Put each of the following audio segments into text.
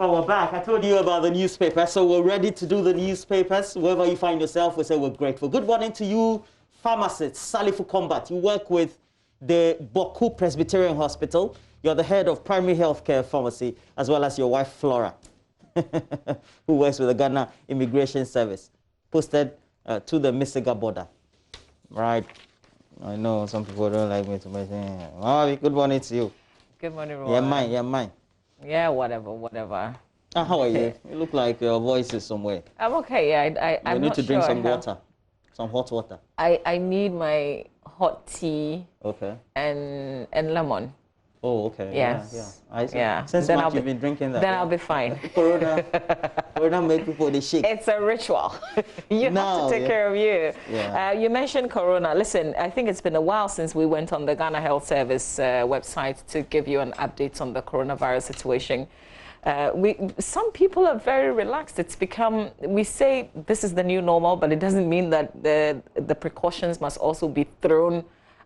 Well, we're back. I told you about the newspaper, so we're ready to do the newspapers. Wherever you find yourself, we say we're grateful. Good morning to you, pharmacist, Sally for Combat. You work with the Boku Presbyterian Hospital. You're the head of primary healthcare pharmacy, as well as your wife, Flora, who works with the Ghana Immigration Service, posted to the Misiga border. Right. I know some people don't like me to mention. Oh, good morning to you. Good morning, Roy. Yeah, mine. Yeah, whatever. How are you? You look like your voice is somewhere. I'm okay. Yeah, I'm You need not to drink sure some water, some hot water. I need my hot tea. Okay. And lemon. Oh, okay. Yes. Yeah. Since then March you've been drinking that. Then I'll be fine. Corona make people they shake. It's a ritual. You have to take care of you. Yeah. You mentioned Corona. Listen, I think it's been a while since we went on the Ghana Health Service website to give you an update on the coronavirus situation. Some people are very relaxed. It's become, we say this is the new normal, but it doesn't mean that the precautions must also be thrown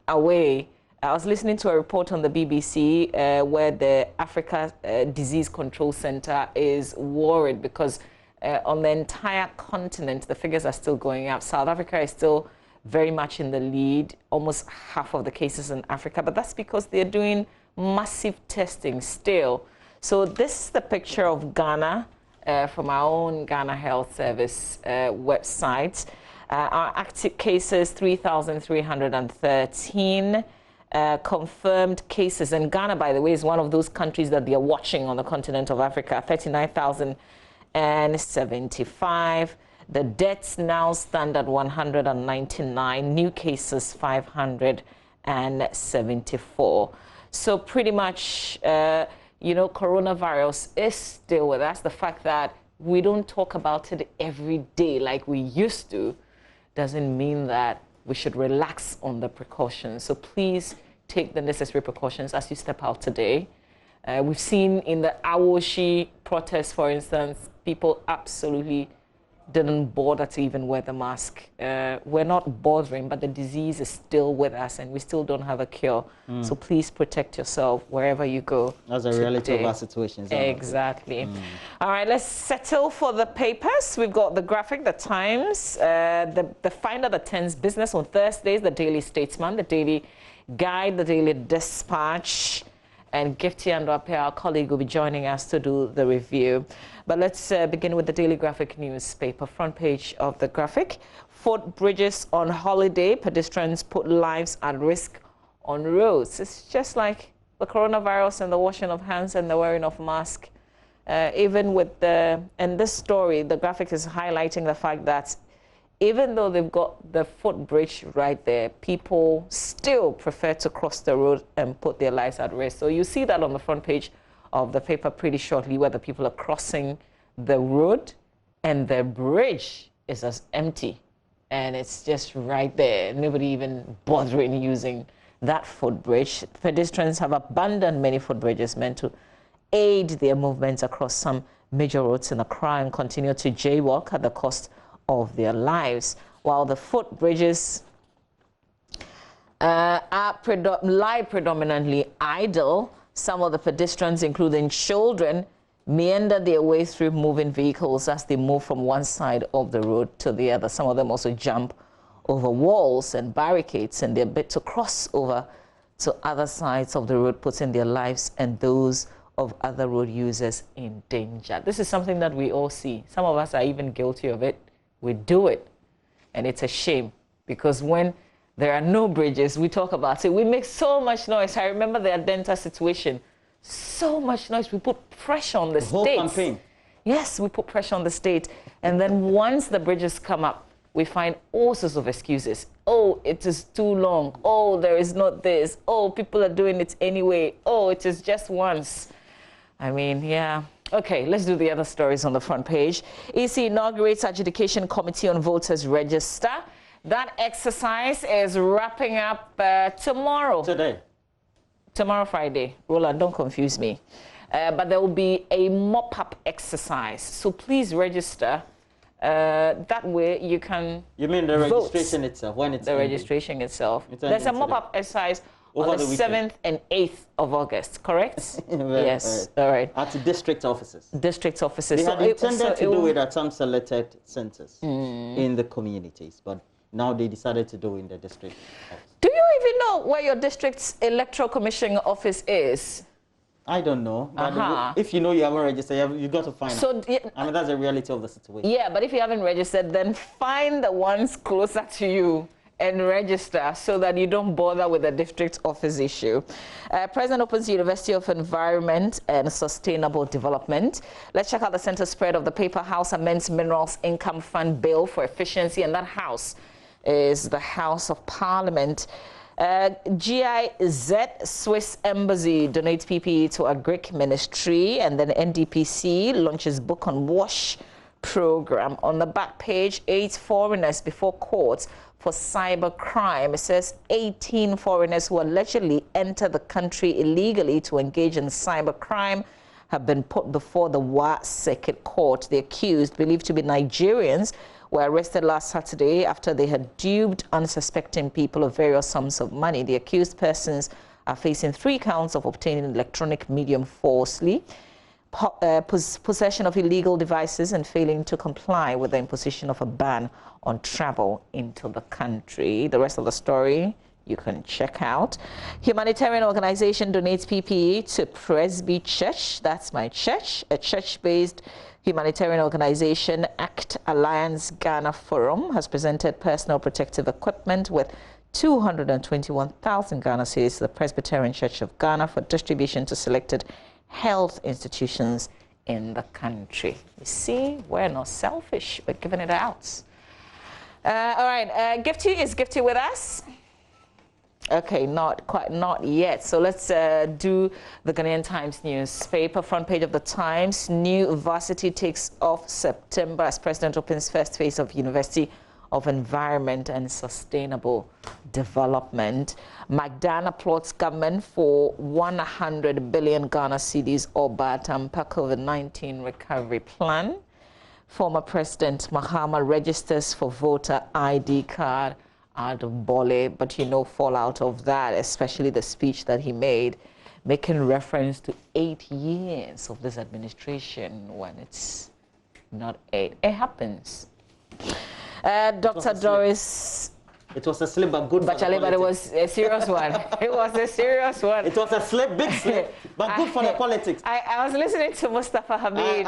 away. I was listening to a report on the BBC where the Africa Disease Control Center is worried because on the entire continent, the figures are still going up. South Africa is still very much in the lead, almost half of the cases in Africa, but that's because they're doing massive testing still. So this is the picture of Ghana from our own Ghana Health Service website. Our active cases, 3,313. Confirmed cases. And Ghana, by the way, is one of those countries that they are watching on the continent of Africa, 39,075. The deaths now stand at 199. New cases, 574. So pretty much, coronavirus is still with us. The fact that we don't talk about it every day like we used to doesn't mean that we should relax on the precautions. So please take the necessary precautions as you step out today. We've seen in the Awoshi protest, for instance, people absolutely didn't bother to even wear the mask. We're not bothering, but the disease is still with us and we still don't have a cure. So please protect yourself wherever you go. That's a reality of our situation. Exactly. All right, let's settle for the papers. We've got the Graphic, the Times, the Finder that tends business on Thursdays, the Daily Statesman, the Daily Guide, the Daily Dispatch, and Gifty Andwape, our colleague, will be joining us to do the review. But let's begin with the Daily Graphic newspaper. Front page of the Graphic. Footbridges on holiday. Pedestrians put lives at risk on roads. It's just like the coronavirus and the washing of hands and the wearing of masks. Even with and this story, the Graphic is highlighting the fact that even though they've got the footbridge right there, people still prefer to cross the road and put their lives at risk. So you see that on the front page of the paper pretty shortly, where the people are crossing the road and the bridge is as empty. And it's just right there. Nobody even bothering using that footbridge. Pedestrians have abandoned many footbridges meant to aid their movements across some major roads in Accra and continue to jaywalk at the cost of their lives. While the footbridges lie predominantly idle, some of the pedestrians, including children, meander their way through moving vehicles as they move from one side of the road to the other. Some of them also jump over walls and barricades in their bid to cross over to other sides of the road, putting their lives and those of other road users in danger. This is something that we all see. Some of us are even guilty of it. We do it. And it's a shame because when there are no bridges, we talk about it. We make so much noise. I remember the Adenta situation. So much noise. We put pressure on the state. Whole campaign. Yes, we put pressure on the state. And then once the bridges come up, we find all sorts of excuses. Oh, it is too long. Oh, there is not this. Oh, people are doing it anyway. Oh, it is just once. I mean, yeah. Okay, let's do the other stories on the front page. EC inaugurates adjudication committee on voters register. That exercise is wrapping up tomorrow. Today. Tomorrow, Friday. Roland, don't confuse me. But there will be a mop-up exercise. So please register. That way you can You mean the vote. registration itself? When it's the registration itself. There's a mop-up exercise on the 7th and 8th of August, correct? Yes, all right. At the district offices. District offices. They had intended to do it at some selected centers in the communities, but now they decided to do it in the district office. Do you even know where your district's electoral commission office is? I don't know. But if you know you haven't registered, you got to find out. I mean, that's the reality of the situation. Yeah, but if you haven't registered, then find the ones closer to you and register so that you don't bother with the district office issue. President opens University of Environment and Sustainable Development. Let's check out the center spread of the paper. House amends Minerals Income Fund Bill for efficiency, and that house is the House of Parliament. GIZ Swiss Embassy donates PPE to a Greek ministry, and then NDPC launches book on WASH program. On the back page, 8 foreigners before court for cyber crime. It says 18 foreigners who allegedly entered the country illegally to engage in cyber crime have been put before the Wa Circuit Court. The accused, believed to be Nigerians, were arrested last Saturday after they had duped unsuspecting people of various sums of money. The accused persons are facing 3 counts of obtaining electronic medium falsely, possession of illegal devices, and failing to comply with the imposition of a ban on travel into the country. The rest of the story you can check out. Humanitarian organization donates PPE to Presby Church. That's my church, a church-based humanitarian organization. ACT Alliance Ghana Forum has presented personal protective equipment with 221,000 Ghana cedis to the Presbyterian Church of Ghana for distribution to selected health institutions in the country. You see, we're not selfish, we're giving it out. All right, Gifty, is Gifty with us? Okay, not yet. So let's do the Ghanaian Times newspaper. Front page of the Times. New varsity takes off September as President opens first phase of University of Environment and Sustainable Development. Magdana applauds government for 100 billion Ghana cedis or Batampa COVID-19 recovery plan. Former President Mahama registers for voter ID card out of Bole, but you know, fallout of that, especially the speech that he made, making reference to 8 years of this administration when it's not 8. It happens. Dr. Doris. It was a slip, but good for the politics. But it was a serious one. It was a serious one. It was a slip, big slip, but good for the politics. I was listening to Mustafa Hamid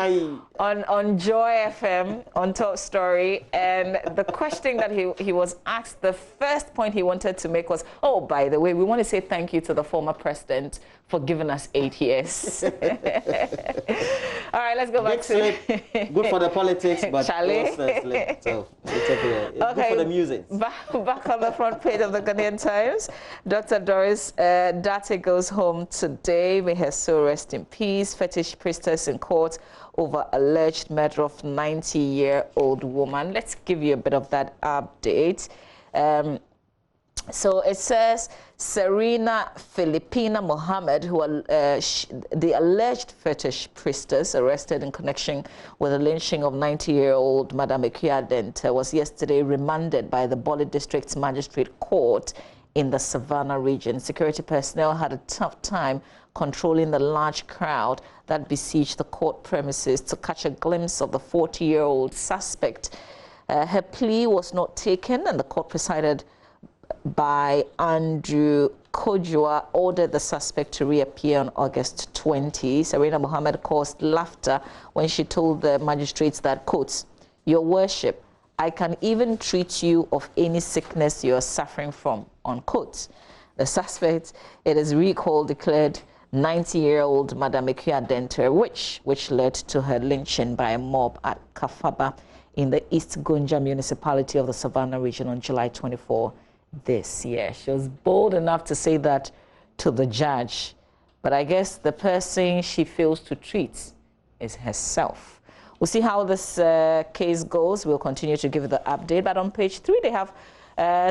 on Joy FM on Top Story, and the question that he was asked, the first point he wanted to make was, oh, by the way, we want to say thank you to the former president for giving us 8 years. All right, let's go back to slip, good for the politics, but Charlie. Slip. So it's okay. Good for the music. Back on the front page of the Ghanaian Times, Dr. Doris Date goes home today. May her soul rest in peace. Fetish priestess in court over alleged murder of 90-year-old woman. Let's give you a bit of that update. So it says Serena Filipina Mohammed, the alleged fetish priestess arrested in connection with the lynching of 90-year-old Madame Ekuya-Dente, was yesterday remanded by the Bole District Magistrate Court in the Savannah region. Security personnel had a tough time controlling the large crowd that besieged the court premises to catch a glimpse of the 40-year-old suspect. Her plea was not taken, and the court presided by Andrew Kojua ordered the suspect to reappear on August 20. Serena Mohammed caused laughter when she told the magistrates that, quote, "Your worship, I can even treat you of any sickness you are suffering from," unquote. The suspect, it is recalled, declared 90-year-old Madame Ekuya-Dente, which led to her lynching by a mob at Kafaba in the East Gunja municipality of the Savannah region on July 24 this year. She was bold enough to say that to the judge, but I guess the person she fails to treat is herself. We'll see how this case goes. We'll continue to give you the update, but on page 3 they have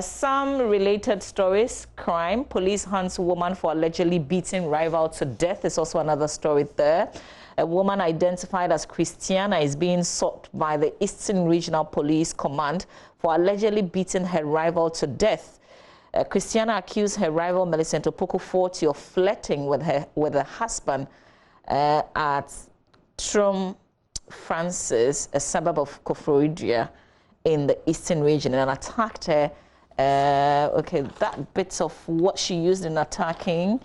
some related stories. Crime, police hunts woman for allegedly beating rival to death is also another story there. A woman identified as Christiana is being sought by the Eastern Regional Police Command for allegedly beating her rival to death. Christiana accused her rival Millicent Opoku 40 of flirting with her husband at Trom Francis, a suburb of Koforidua in the eastern region, and attacked her. Okay, that bits of what she used in attacking,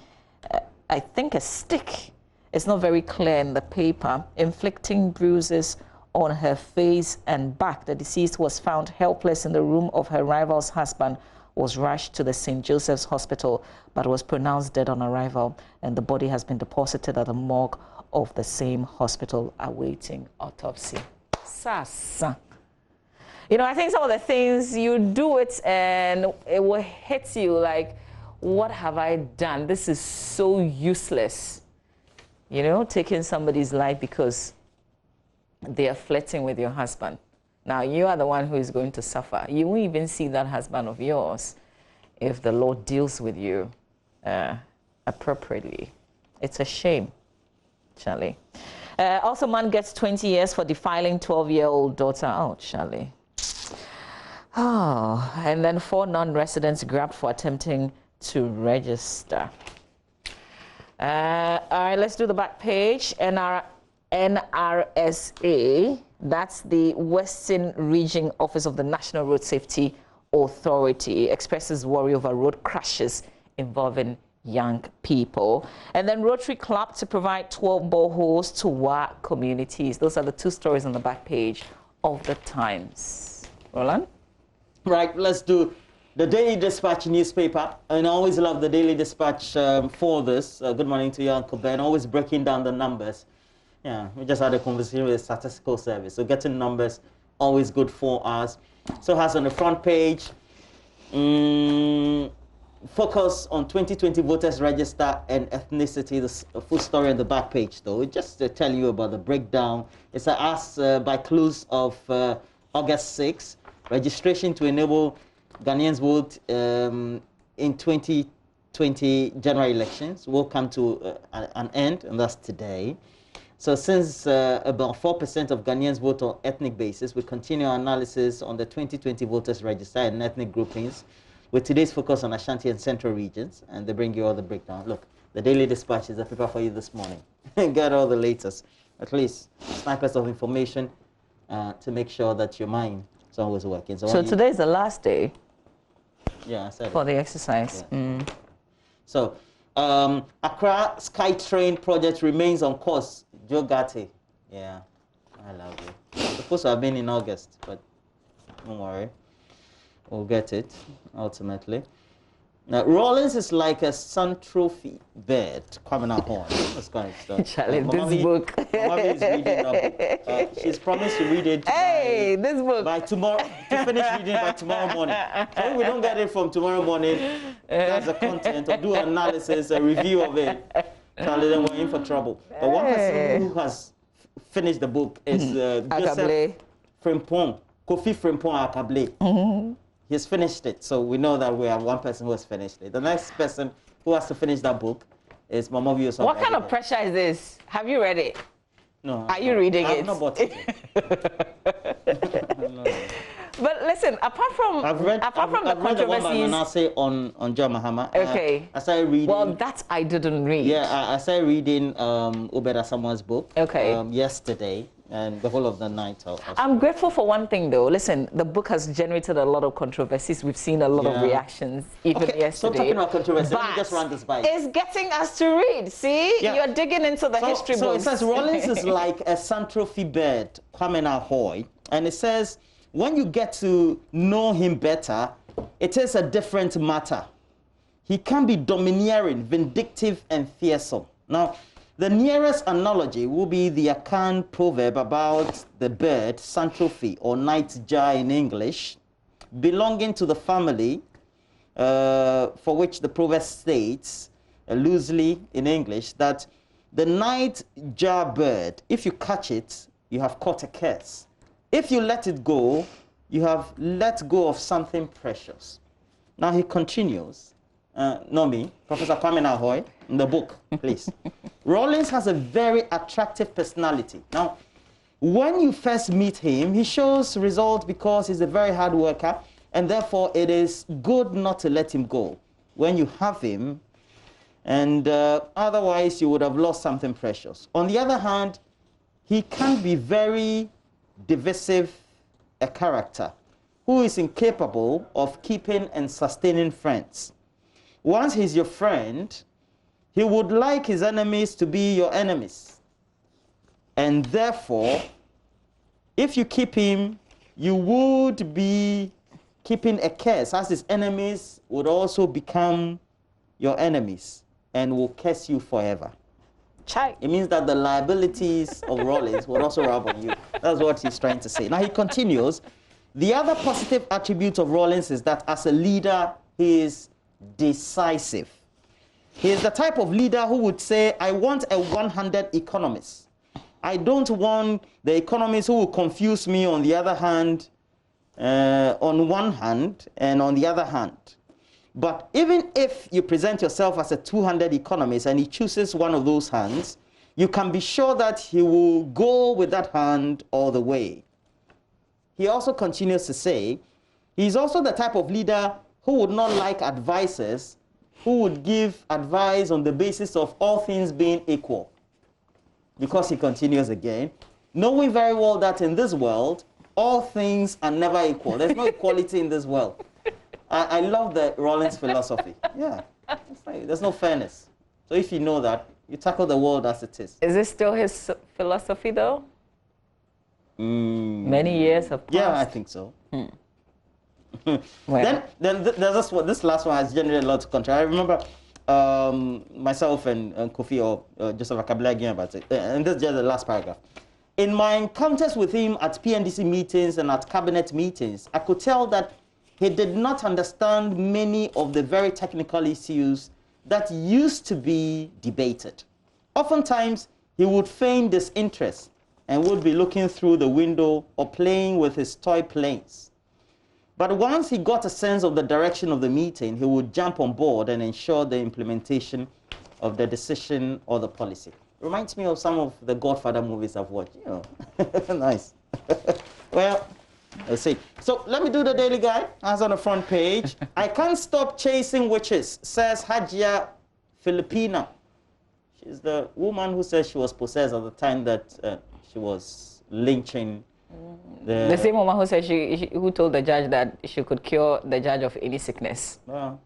I think a stick. It's not very clear in the paper. Inflicting bruises on her face and back. The deceased was found helpless in the room of her rival's husband, was rushed to the St. Joseph's Hospital, but was pronounced dead on arrival, and the body has been deposited at the morgue of the same hospital awaiting autopsy. Sasa. You know, I think some of the things, you do it and it will hit you like, what have I done? This is so useless. You know, taking somebody's life because they are flirting with your husband. Now, you are the one who is going to suffer. You won't even see that husband of yours if the Lord deals with you appropriately. It's a shame, Charlie. Also, man gets 20 years for defiling 12-year-old daughter. Oh, Charlie. Oh, and then 4 non-residents grabbed for attempting to register. All right, let's do the back page. NRSA, that's the Western Region Office of the National Road Safety Authority, expresses worry over road crashes involving young people. And then Rotary Club to provide 12 boreholes to WA communities. Those are the 2 stories on the back page of the Times. Roland? Right, let's do the Daily Dispatch newspaper. And I always love the Daily Dispatch for this. Good morning to you, Uncle Ben. Always breaking down the numbers. Yeah, we just had a conversation with the statistical service. So getting numbers, always good for us. So it has on the front page, focus on 2020 voters register and ethnicity. The full story on the back page, though. Just to tell you about the breakdown. It's asked by close of August 6. Registration to enable Ghanaians vote in 2020 general elections will come to an end, and that's today. So since about 4% of Ghanaians vote on ethnic basis, we continue our analysis on the 2020 voters register and ethnic groupings with today's focus on Ashanti and Central regions, and they bring you all the breakdown. Look, the Daily Dispatch is a paper for you this morning. Get all the latest, at least snipers of information to make sure that your mind is always working. So today is the last day. Yeah, I said for the exercise. Yeah. So, Accra SkyTrain project remains on course. Joe Gatti. Yeah, I love it. It's supposed to have been in August, but don't worry. We'll get it, ultimately. Now, Rawlings is like a sun trophy bird coming out horn. That's kind of stuff. Charlie, this book. Mommy is reading that book. She's promised to read it this book. By tomorrow, to finish reading by tomorrow morning. So if we don't get it from tomorrow morning, that's the content, or do an analysis, a review of it, Charlie, then we're in for trouble. But one person who has finished the book is Joseph Frimpong, Kofi Frimpong Akable. He's finished it, so we know that we have one person who has finished it. The next person who has to finish that book is Mama Views. What kind of pressure is this? Have you read it? No. Are you reading it? I've not bought it. But listen, apart from the controversies, I say on John Mahama. Okay. I started reading. Well, that I didn't read. Yeah, I started reading Ubeda Samuel's book. Okay. Yesterday. And the whole of the night. I'm grateful for one thing, though. Listen, the book has generated a lot of controversies. We've seen a lot of reactions, even yesterday. So talking about controversy, let me just run this by you. It's getting us to read. See? Yeah. You're digging into the history books. So it says, Rawlings is like a sun trophy bird, Kwame Ahoy. And it says, when you get to know him better, it is a different matter. He can be domineering, vindictive, and fearsome. Now, the nearest analogy will be the Akan proverb about the bird, sun trophy, or nightjar in English, belonging to the family, for which the proverb states, loosely in English, that the nightjar bird, if you catch it, you have caught a curse. If you let it go, you have let go of something precious. Now he continues, not me, Professor Kwame Ahoy, in the book, please. Rawlings has a very attractive personality. Now, when you first meet him, he shows results because he's a very hard worker, and therefore it is good not to let him go when you have him, and otherwise you would have lost something precious. On the other hand, he can be very divisive a character who is incapable of keeping and sustaining friends. Once he's your friend, he would like his enemies to be your enemies. And therefore, if you keep him, you would be keeping a curse, as his enemies would also become your enemies and will curse you forever. Chai. It means that the liabilities of Rawlings would also rub on you. That's what he's trying to say. Now he continues, the other positive attribute of Rawlings is that as a leader, he is decisive. He is the type of leader who would say, I want a 100 economist. I don't want the economists who will confuse me on the other hand, on one hand, and on the other hand. But even if you present yourself as a 200 economist and he chooses one of those hands, you can be sure that he will go with that hand all the way. He also continues to say, he's also the type of leader who would not like advisors who would give advice on the basis of all things being equal. Because he continues again, knowing very well that in this world, all things are never equal. There's no equality in this world. I love the Rawlings philosophy. Yeah, there's no fairness. So if you know that, you tackle the world as it is. Is this still his philosophy, though? Many years have passed. Yeah, I think so. Well. Then there's this last one has generated a lot of controversy. I remember myself and Kofi or Joseph Akablagin about it. And this is just the last paragraph. In my encounters with him at PNDC meetings and at cabinet meetings, I could tell that he did not understand many of the very technical issues that used to be debated. Oftentimes, he would feign disinterest and would be looking through the window or playing with his toy planes. But once he got a sense of the direction of the meeting, he would jump on board and ensure the implementation of the decision or the policy. Reminds me of some of the Godfather movies I've watched. You know, nice. Well, let's see. So let me do the Daily Guide, as on the front page. I can't stop chasing witches, says Hajia Filipina. She's the woman who says she was possessed at the time that she was lynching the same woman who said who told the judge that she could cure the judge of any sickness. Well,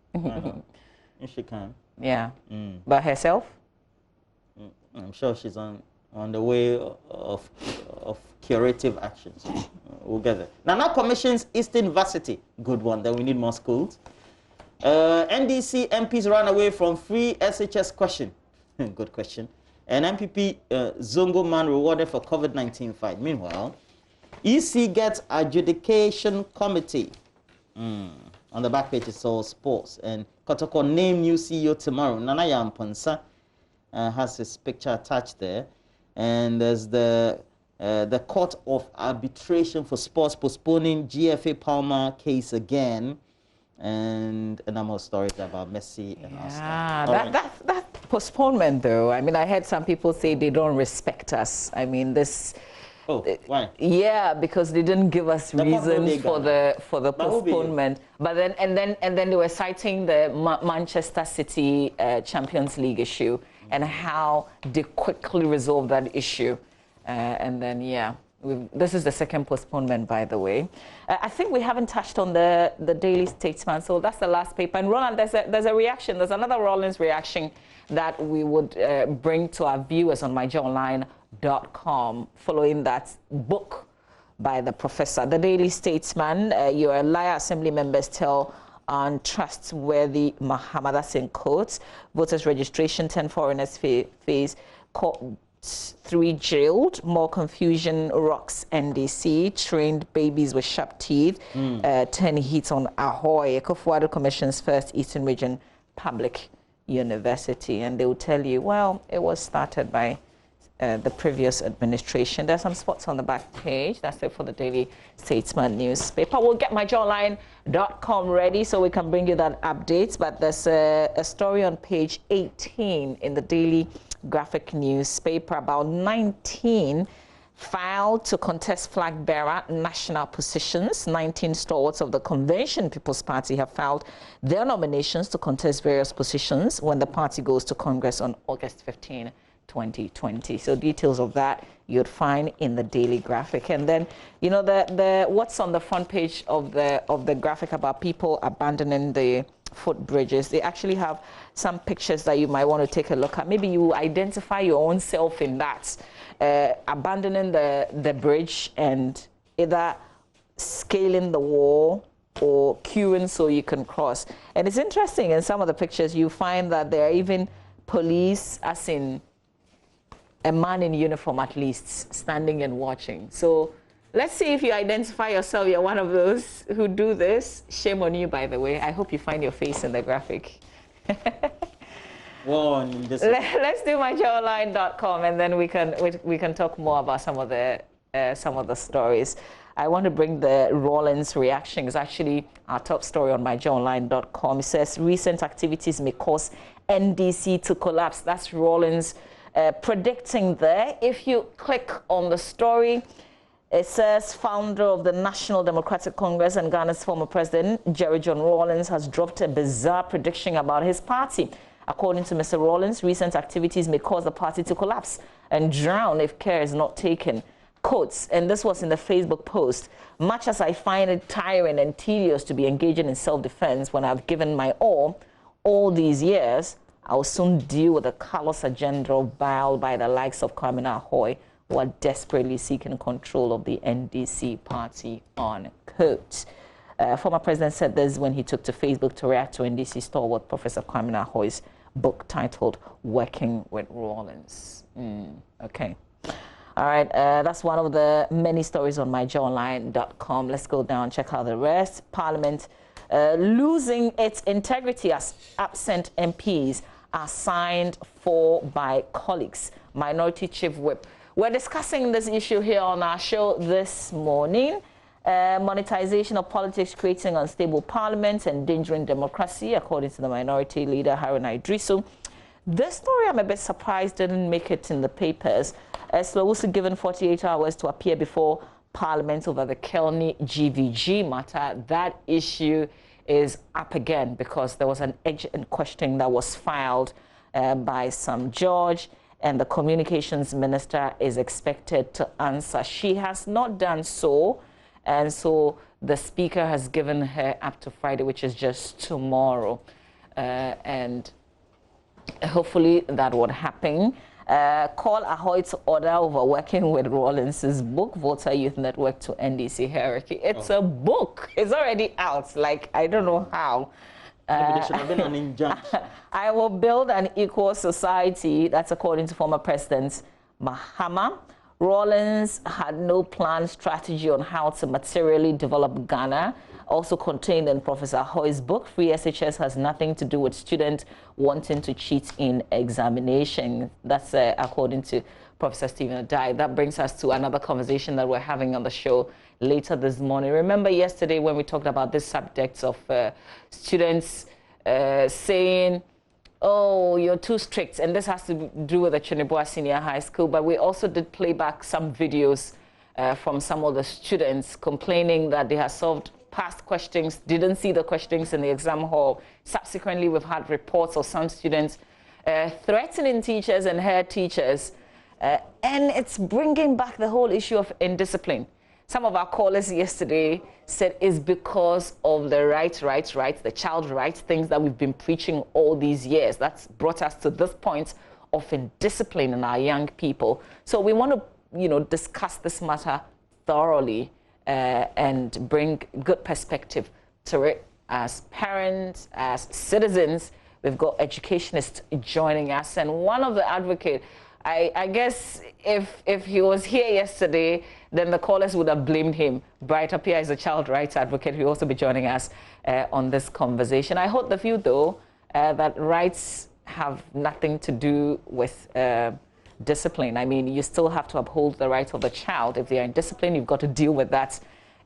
if she can. Yeah. But herself? I'm sure she's on the way of curative actions. We'll get there. Nana commissions Eastern Varsity. Good one. Then we need more schools. NDC MPs ran away from free SHS question. Good question. And MPP Zongo man rewarded for COVID-19 fight. Meanwhile, EC gets adjudication committee. On the back page, it's all sports. And Kotoko name new CEO tomorrow. Nana Yamponsa has his picture attached there. And there's the Court of Arbitration for Sports postponing GFA Palmer case again. And a number of stories about Messi and Arsenal. That postponement, though, I mean, I heard some people say they don't respect us. I mean, this... Oh, why? Yeah, because they didn't give us reasons for the postponement. But then and then they were citing the Manchester City Champions League issue and how they quickly resolved that issue. And then this is the second postponement, by the way. I think we haven't touched on the Daily Statesman, so that's the last paper. And Roland, there's a reaction. There's another Rawlings reaction that we would bring to our viewers on myjoyonline.com following that book by the professor. The Daily Statesman, your liar assembly members tell untrustworthy Muhammad, that's in quotes. Voters registration, 10 foreigners face court 3 jailed, more confusion rocks NDC, trained babies with sharp teeth, 10 hits on Ahoy, Kofuado Commission's first Eastern Region public university. And they will tell you, well, it was started by the previous administration. There's some spots on the back page. That's it for the Daily Statesman newspaper. We'll get myjoyonline.com ready so we can bring you that update. But there's a story on page 18 in the Daily Graphic newspaper about 19 filed to contest flag bearer national positions. 19 stalwarts of the Convention People's Party have filed their nominations to contest various positions when the party goes to Congress on August 15, 2020. So details of that you'd find in the Daily Graphic. And then, you know, the what's on the front page of the graphic about people abandoning the footbridges. They actually have some pictures that you might want to take a look at. Maybe you identify your own self in that. Abandoning the bridge and either scaling the wall or queuing so you can cross. And it's interesting, in some of the pictures you find that there are even police, as in a man in uniform at least, standing and watching. So let's see if you identify yourself. You're one of those who do this. Shame on you, by the way. I hope you find your face in the graphic. Let's do myjoyonline.com, and then we can talk more about some of the stories. I want to bring the Rawlings reaction. It's actually our top story on myjoyonline.com. It says recent activities may cause NDC to collapse. That's Rawlings predicting there. If you click on the story, it says founder of the National Democratic Congress and Ghana's former president, Jerry John Rawlings, has dropped a bizarre prediction about his party. According to Mr. Rawlings, recent activities may cause the party to collapse and drown if care is not taken. Quotes, and this was in the Facebook post: much as I find it tiring and tedious to be engaging in self-defense when I've given my all these years, I will soon deal with the callous agenda of bile by the likes of Kwame Ahoy, who are desperately seeking control of the NDC party, unquote. Former president said this when he took to Facebook to react to NDC stalwart Professor Kwame Ahoy's book titled Working with Rawlings. Okay. All right. That's one of the many stories on myjoyonline.com. Let's go down and check out the rest. Parliament losing its integrity as absent MPs are signed for by colleagues. Minority Chief Whip. We're discussing this issue here on our show this morning. Monetization of politics creating unstable parliaments, endangering democracy, according to the minority leader, Haruna Idrisu. This story, I'm a bit surprised, didn't make it in the papers. Slowusi given 48 hours to appear before Parliament over the Kelny GVG matter. That issue is up again because there was an urgent question that was filed by some judge, and the communications minister is expected to answer. She has not done so. And so the speaker has given her up to Friday, which is just tomorrow. And hopefully that would happen. Call Ahoy to order over working with Rawlings' book, Voter Youth Network to NDC Hierarchy. It's a book. It's already out. Like, I don't know how. Maybe there should have been an injunction. I will build an equal society. That's according to former President Mahama. Rawlings had no planned strategy on how to materially develop Ghana. Also contained in Professor Ahoy's book, Free SHS has nothing to do with students wanting to cheat in examination. That's according to Professor Stephen Adai. That brings us to another conversation that we're having on the show later this morning. Remember yesterday when we talked about this subject of students saying, oh, you're too strict, and this has to do with the Chineboa Senior High School, but we also did play back some videos from some of the students complaining that they have solved past questions, didn't see the questions in the exam hall. Subsequently, we've had reports of some students threatening teachers and head teachers, and it's bringing back the whole issue of indiscipline. Some of our callers yesterday said it's because of the the child rights things that we've been preaching all these years. That's brought us to this point of indiscipline in our young people. So we want to, discuss this matter thoroughly and bring good perspective to it. As parents, as citizens, we've got educationists joining us, and one of the advocates, I guess if he was here yesterday, then the callers would have blamed him. Bright Appiah is a child rights advocate. He'll also be joining us on this conversation. I hold the view, though, that rights have nothing to do with discipline. I mean, you still have to uphold the rights of the child. If they are in discipline, you've got to deal with that.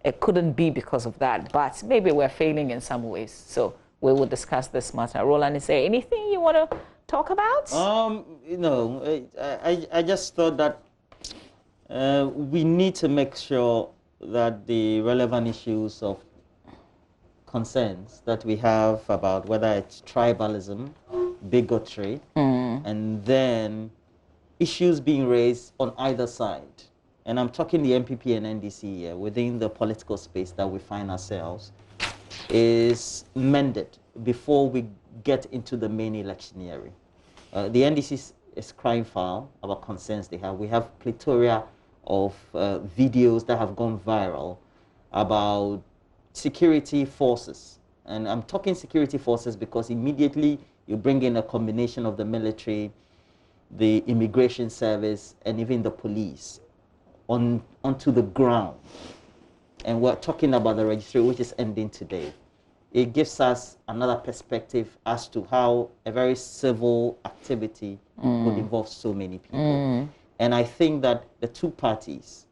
It couldn't be because of that, but maybe we're failing in some ways. So we will discuss this matter. Roland, is there anything you want to talk about? I just thought that We need to make sure that the relevant issues of concerns that we have about whether it's tribalism, bigotry, and then issues being raised on either side. And I'm talking the MPP and NDC here, within the political space that we find ourselves, is mended before we get into the main electioneering. The NDC is crying foul about concerns they have. We have plethora of videos that have gone viral about security forces. And I'm talking security forces because immediately you bring in a combination of the military, the immigration service, and even the police onto the ground. And we're talking about the registry, which is ending today. It gives us another perspective as to how a very civil activity could involve so many people. And I think that the two parties,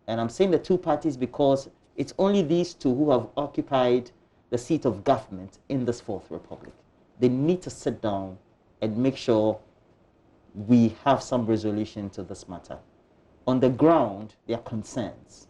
and I'm saying the two parties because it's only these two who have occupied the seat of government in this Fourth Republic. They need to sit down and make sure we have some resolution to this matter. On the ground, there are concerns.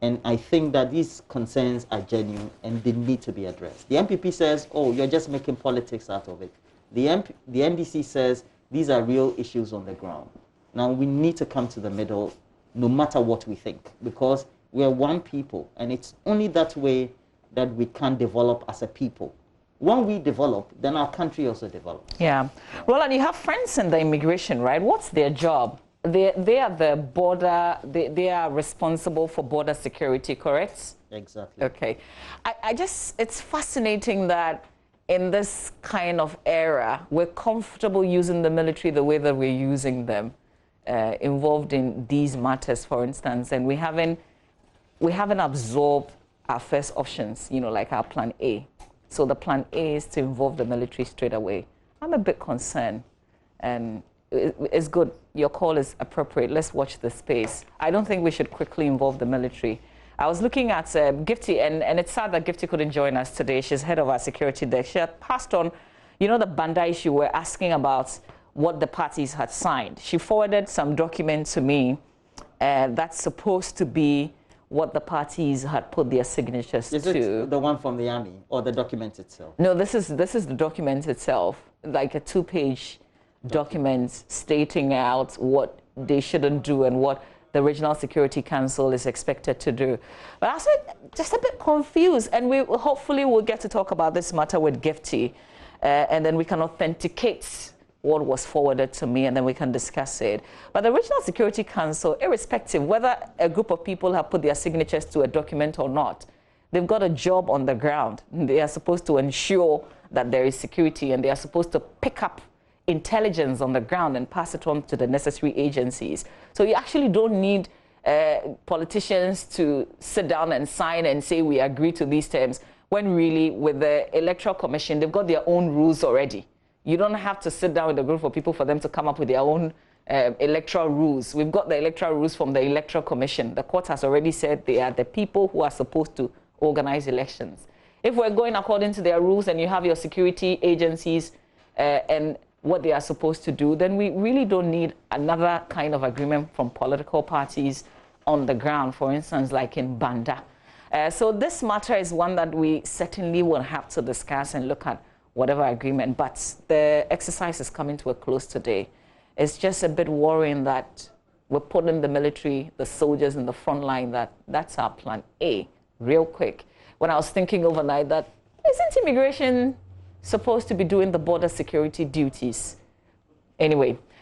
And I think that these concerns are genuine and they need to be addressed. The MPP says, oh, you're just making politics out of it. The NDC says, these are real issues on the ground. Now, we need to come to the middle, no matter what we think, because we're one people, and it's only that way that we can develop as a people. When we develop, then our country also develops. Yeah. Well, and you have friends in the immigration, right? What's their job? They are the border, they are responsible for border security, correct? Exactly. Okay. It's fascinating that in this kind of era, we're comfortable using the military the way that we're using them, involved in these matters, for instance, and we haven't absorbed our first options, you know, like our plan A. So the plan A is to involve the military straight away. I'm a bit concerned, and it's good. Your call is appropriate. Let's watch the space. I don't think we should quickly involve the military. I was looking at Gifty, and it's sad that Gifty couldn't join us today. She's head of our security desk. She had passed on, you know, the Banda issue. We're asking about what the parties had signed. She forwarded some document to me that's supposed to be what the parties had put their signatures to. Is it the one from the army or the document itself? No, this is the document itself, like a 2-page document stating out what they shouldn't do and what the Regional Security Council is expected to do. But I was just a bit confused, and we hopefully will get to talk about this matter with Gifty, and then we can authenticate what was forwarded to me, and then we can discuss it. But the Regional Security Council, irrespective whether a group of people have put their signatures to a document or not, they've got a job on the ground. They are supposed to ensure that there is security, and they are supposed to pick up intelligence on the ground and pass it on to the necessary agencies. So you actually don't need politicians to sit down and sign and say we agree to these terms, when really with the Electoral Commission, they've got their own rules already. You don't have to sit down with a group of people for them to come up with their own electoral rules. We've got the electoral rules from the Electoral Commission. The court has already said they are the people who are supposed to organize elections. If we're going according to their rules and you have your security agencies and what they are supposed to do, then we really don't need another kind of agreement from political parties on the ground, for instance, like in Banda. So this matter is one that we certainly will have to discuss and look at whatever agreement, but the exercise is coming to a close today. It's just a bit worrying that we're putting the military, the soldiers in the front line, that's our plan A, real quick. When I was thinking overnight that, isn't immigration supposed to be doing the border security duties? Anyway,